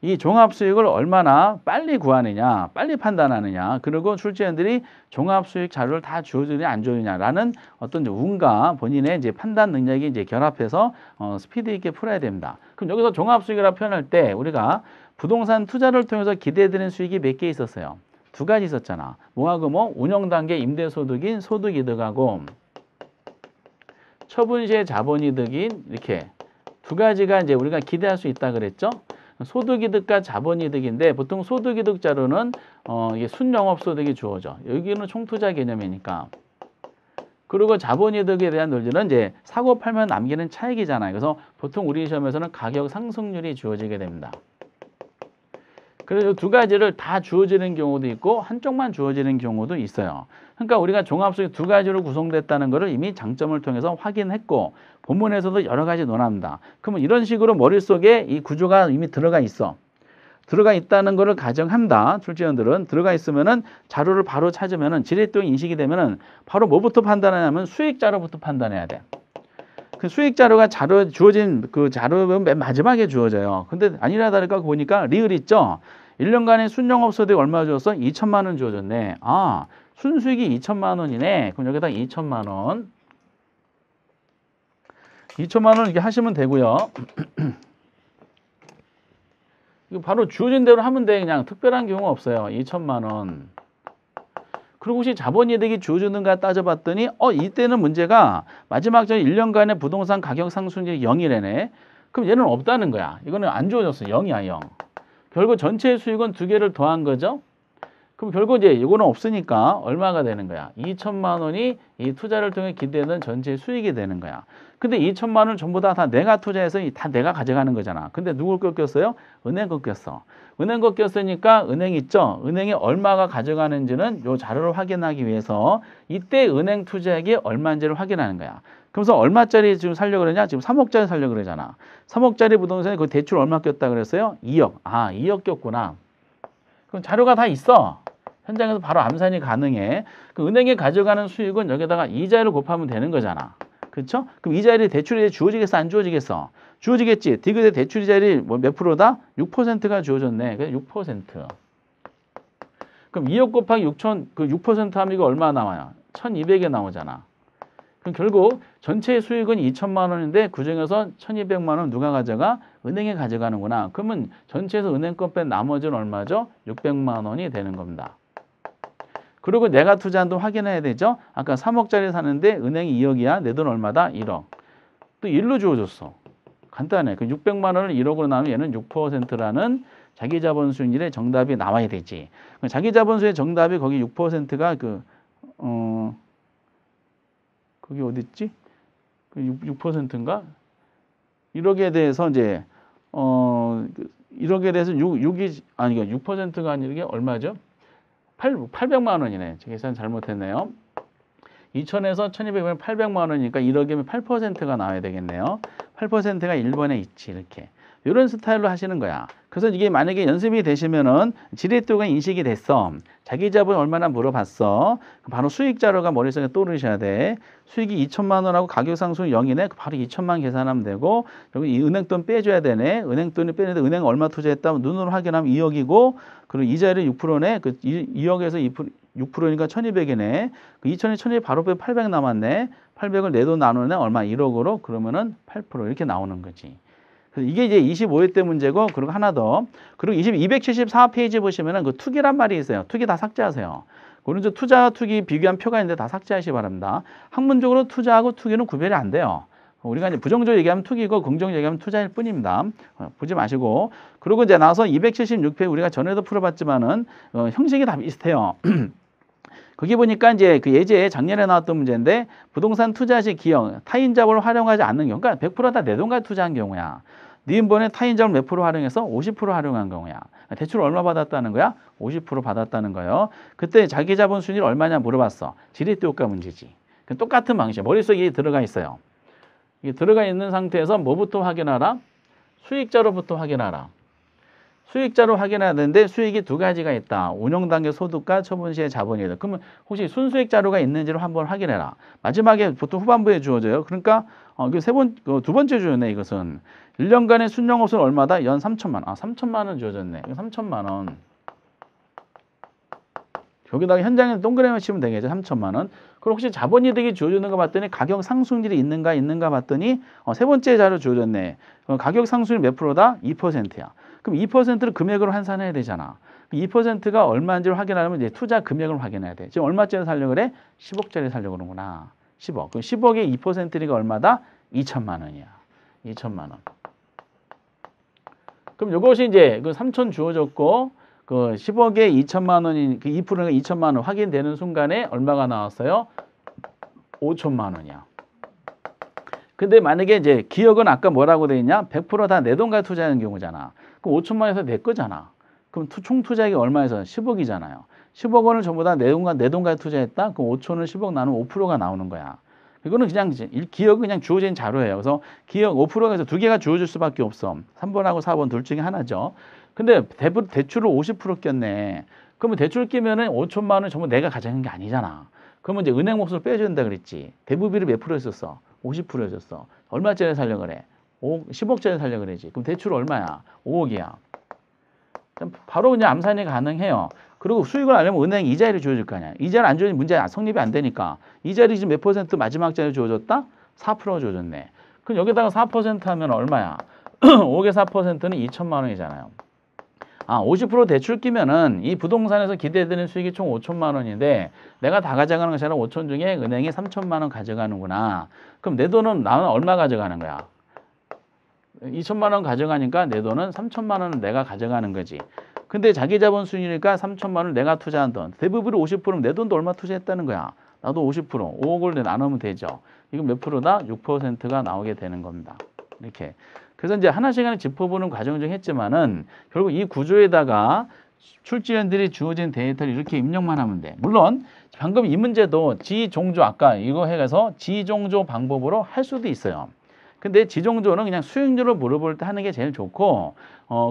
이 종합수익을 얼마나 빨리 구하느냐, 빨리 판단하느냐, 그리고 출제원들이 종합수익 자료를 다 주어주느냐, 안 주어주느냐라는 어떤 운과 본인의 이제 판단 능력이 이제 결합해서 스피드 있게 풀어야 됩니다. 그럼 여기서 종합수익이라고 표현할 때 우리가 부동산 투자를 통해서 기대되는 수익이 몇 개 있었어요? 두 가지 있었잖아. 뭐하고 뭐? 운영단계 임대소득인 소득이득하고 처분시의 자본이득인 이렇게 두 가지가 이제 우리가 기대할 수 있다 그랬죠? 소득이득과 자본이득인데 보통 소득이득 자료는 이게 순영업소득이 주어져. 여기는 총투자 개념이니까. 그리고 자본이득에 대한 논리는 이제 사고 팔면 남기는 차익이잖아요. 그래서 보통 우리 시험에서는 가격 상승률이 주어지게 됩니다. 그래서 두 가지를 다 주어지는 경우도 있고 한쪽만 주어지는 경우도 있어요. 그러니까 우리가 종합수익 두 가지로 구성됐다는 것을 이미 장점을 통해서 확인했고 본문에서도 여러 가지 논합니다. 그러면 이런 식으로 머릿속에 이 구조가 이미 들어가 있어. 들어가 있다는 것을 가정한다. 출제원들은 들어가 있으면은 자료를 바로 찾으면은 지렛대로 인식이 되면은 바로 뭐부터 판단하냐면 수익 자료부터 판단해야 돼. 그 수익 자료가 주어진 그 자료는 맨 마지막에 주어져요. 근데 아니라 다를까 보니까 리을 있죠. 1년간의 순영업소득이 얼마 주었어? 2천만 원 주어졌네. 아, 순수익이 2천만 원이네. 그럼 여기다 2천만 원. 2천만 원 이렇게 하시면 되고요. 이거 바로 주어진 대로 하면 돼. 그냥 특별한 경우 없어요. 2천만 원. 그리고 혹시 자본이득이 주어지는가 따져봤더니 이때는 문제가 마지막 전 1년간의 부동산 가격 상승률이 0이래네. 그럼 얘는 없다는 거야. 이거는 안 주어졌어. 0이야, 0. 결국 전체 수익은 두 개를 더한 거죠. 그럼 결국 이제 이거는 없으니까 얼마가 되는 거야? 2천만 원이 이 투자를 통해 기대되는 전체 수익이 되는 거야. 근데 2천만 원 전부 다 내가 투자해서 다 내가 가져가는 거잖아. 근데 누굴 꺾였어요? 은행 꺾였어. 은행 꺾였으니까 은행 있죠? 은행이 얼마가 가져가는지는 요 자료를 확인하기 위해서 이때 은행 투자액이 얼마인지를 확인하는 거야. 그래서 얼마짜리 지금 살려고 그러냐? 지금 3억짜리 살려고 그러잖아. 3억짜리 부동산에 그 대출 얼마 꼈다 그랬어요? 2억. 아, 2억 꼈구나. 그럼 자료가 다 있어. 현장에서 바로 암산이 가능해. 그 은행에 가져가는 수익은 여기다가 이자를 곱하면 되는 거잖아. 그렇죠? 그럼 이자율이 대출이 주어지겠어? 안 주어지겠어? 주어지겠지. 디귿의 대출이자율이 몇 프로다? 6%가 주어졌네. 그래서 6%. 그럼 2억 곱하기 6천, 그 6% 하면 이거 얼마 나와요? 1,200에 나오잖아. 그럼 결국 전체 수익은 2천만 원인데 그중에서 1,200만 원 누가 가져가? 은행에 가져가는구나. 그러면 전체에서 은행 것 뺀 나머지는 얼마죠? 600만 원이 되는 겁니다. 그리고 내가 투자한 돈 확인해야 되죠? 아까 3억짜리 사는데 은행이 2억이야. 내 돈 얼마다? 1억. 또 1로 주어졌어. 간단해. 그 600만 원을 1억으로 나누면 얘는 6%라는 자기 자본 수익률의 정답이 나와야 되지. 자기 자본 수익의 정답이 거기 6%가 거기 어디 있지? 그 6%인가? 1억에 대해서 이제 1억에 대해서 6이 아니 6%가 아니라 이게 얼마죠? 800만 원이네. 제 계산 잘못했네요. 2천에서 1200면 800만 원이니까 1억이면 8%가 나와야 되겠네요. 8%가 1번에 있지 이렇게. 이런 스타일로 하시는 거야. 그래서 이게 만약에 연습이 되시면은 지렛대가 인식이 됐어. 자기 자본 얼마나 물어봤어. 바로 수익 자료가 머릿속에 떠오르셔야 돼. 수익이 2천만 원하고 가격 상승 0이네. 바로 2천만 계산하면 되고, 그리고 이 은행돈 빼줘야 되네. 은행돈이 빼는데 은행 얼마 투자했다 눈으로 확인하면 2억이고, 그리고 이자율이 6%네. 그 2억에서 6%니까 1200이네. 그 2천에 1200 바로 빼 800 남았네. 800을 내 돈 나누면 얼마? 1억으로? 그러면은 8% 이렇게 나오는 거지. 그래서 이게 이제 25회 때 문제고, 그리고 하나 더. 그리고 274페이지 보시면은 그 투기란 말이 있어요. 투기 다 삭제하세요. 오른쪽 투자와 투기 비교한 표가 있는데 다 삭제하시기 바랍니다. 학문적으로 투자하고 투기는 구별이 안 돼요. 우리가 이제 부정적으로 얘기하면 투기고 긍정적으로 얘기하면 투자일 뿐입니다. 보지 마시고. 그리고 이제 나서 276페이지 우리가 전에도 풀어봤지만은 형식이 다 비슷해요. 거기 보니까 이제 그 예제 작년에 나왔던 문제인데 부동산 투자 시 기업 타인 자본을 활용하지 않는 경우, 그러니까 100% 다 내 돈 가지고 투자한 경우야. 네 인번에 타인 자본 몇 프로 활용해서 50% 활용한 경우야. 대출 얼마 받았다는 거야? 50% 받았다는 거예요. 그때 자기 자본 순위를 얼마냐 물어봤어. 지렛대 효과 문제지. 똑같은 방식. 머릿속에 들어가 있어요. 이게 들어가 있는 상태에서 뭐부터 확인하라? 수익자로부터 확인하라. 수익자로 확인해야 되는데 수익이 두 가지가 있다. 운영 단계 소득과 처분 시의 자본이다. 그러면 혹시 순수익 자료가 있는지를 한번 확인해라. 마지막에 보통 후반부에 주어져요. 그러니까 두 번째 주어졌네. 이것은 1년간의 순영업소는 얼마다? 연 3천만 원. 3천만 원 주어졌네. 3천만 원. 여기다가 현장에 동그라미 치면 되겠죠. 3천만 원. 그럼 혹시 자본이득이 주어지는 거 봤더니 가격 상승률이 있는가 봤더니 세 번째 자료 주어졌네. 가격 상승률 몇 프로다? 2%야. 그럼 2%를 금액으로 환산해야 되잖아. 2%가 얼마인지를 확인하려면 이제 투자 금액을 확인해야 돼. 지금 얼마짜리 살려고 그래? 10억짜리 살려고 그러는구나. 10억. 그럼 10억의 2%니까 얼마다? 2천만 원이야. 2천만 원. 그럼 이것이 이제 그 3천 주어졌고 그 10억에 2천만 원이 그 2%가 2천만 원 확인되는 순간에 얼마가 나왔어요? 5천만 원이야. 근데 만약에 이제 기억은 아까 뭐라고 돼 있냐? 100% 다 내 돈 가지고 투자하는 경우잖아. 그럼 5천만 원에서 내 거잖아. 그럼 총 투자액이 얼마에서? 10억이잖아요. 10억 원을 전부 다 내 돈 가지고 투자했다? 그럼 5천을 10억 나누면 5%가 나오는 거야. 이거는 그냥 기억은 그냥 주어진 자료예요. 그래서 기억 5%에서 두 개가 주어질 수밖에 없어. 3번하고 4번 둘 중에 하나죠. 근데 대출을 50% 꼈네. 그러면 대출 끼면은 5천만 원 전부 내가 가져간 게 아니잖아. 그러면 이제 은행 몫을 빼줘야 된다 그랬지. 대부비를 몇 프로였었어? 50%였었어. 얼마짜리 살려 그래? 10억짜리 살려 그러지. 그럼 대출 얼마야? 5억이야. 바로 그냥 암산이 가능해요. 그리고 수익을 알려면 은행 이자율이 주어질 거 아니야. 이자를 안 주어지면 문제 성립이 안 되니까. 이자율이 지금 몇 퍼센트 마지막 자리 주어졌다? 4% 주어졌네. 그럼 여기다가 4% 하면 얼마야? 5억에 4%는 2천만 원이잖아요. 50% 대출 끼면은 이 부동산에서 기대되는 수익이 총 5천만 원인데 내가 다 가져가는 것이 아니라 5천 중에 은행이 3천만 원 가져가는구나. 그럼 내 돈은 나는 얼마 가져가는 거야? 2천만 원 가져가니까 내 돈은 3천만 원은 내가 가져가는 거지. 근데 자기 자본 순이니까 3천만 원을 내가 투자한 돈. 대부분이 50%면 내 돈도 얼마 투자했다는 거야. 나도 50%, 5억을 나누면 되죠. 이건 몇 프로다? 6%가 나오게 되는 겁니다. 이렇게. 그래서 이제 하나씩 짚어보는 과정 중 했지만은 결국 이 구조에다가 출제원들이 주어진 데이터를 이렇게 입력만 하면 돼. 물론 방금 이 문제도 지종조 아까 이거 해서 지종조 방법으로 할 수도 있어요. 근데 지종조는 그냥 수익률을 물어볼 때 하는 게 제일 좋고,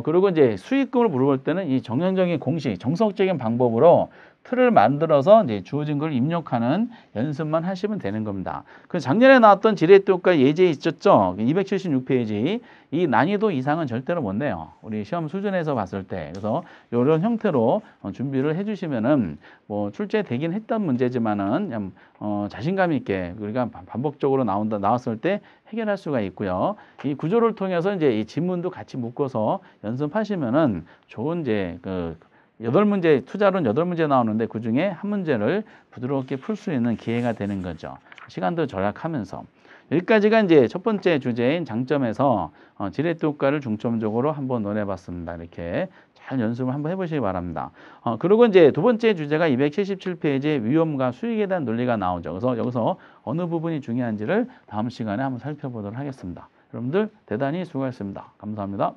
그리고 이제 수익금을 물어볼 때는 이 정형적인 공식, 정석적인 방법으로 틀을 만들어서 이제 주어진 걸 입력하는 연습만 하시면 되는 겁니다. 그 작년에 나왔던 지렛대 효과 예제 있었죠? 276페이지. 이 난이도 이상은 절대로 못 내요. 우리 시험 수준에서 봤을 때. 그래서 이런 형태로 준비를 해주시면은 뭐 출제되긴 했던 문제지만은 자신감 있게 우리가 반복적으로 나왔을 때 해결할 수가 있고요. 이 구조를 통해서 이제 이 지문도 같이 묶어서 연습하시면은 좋은 이제 투자론 8문제 나오는데 그 중에 한 문제를 부드럽게 풀 수 있는 기회가 되는 거죠. 시간도 절약하면서. 여기까지가 이제 첫 번째 주제인 장점에서 지렛대 효과를 중점적으로 한번 논해봤습니다. 이렇게 잘 연습을 한번 해보시기 바랍니다. 그리고 이제 두 번째 주제가 277페이지에 위험과 수익에 대한 논리가 나오죠. 그래서 여기서 어느 부분이 중요한지를 다음 시간에 한번 살펴보도록 하겠습니다. 여러분들 대단히 수고하셨습니다. 감사합니다.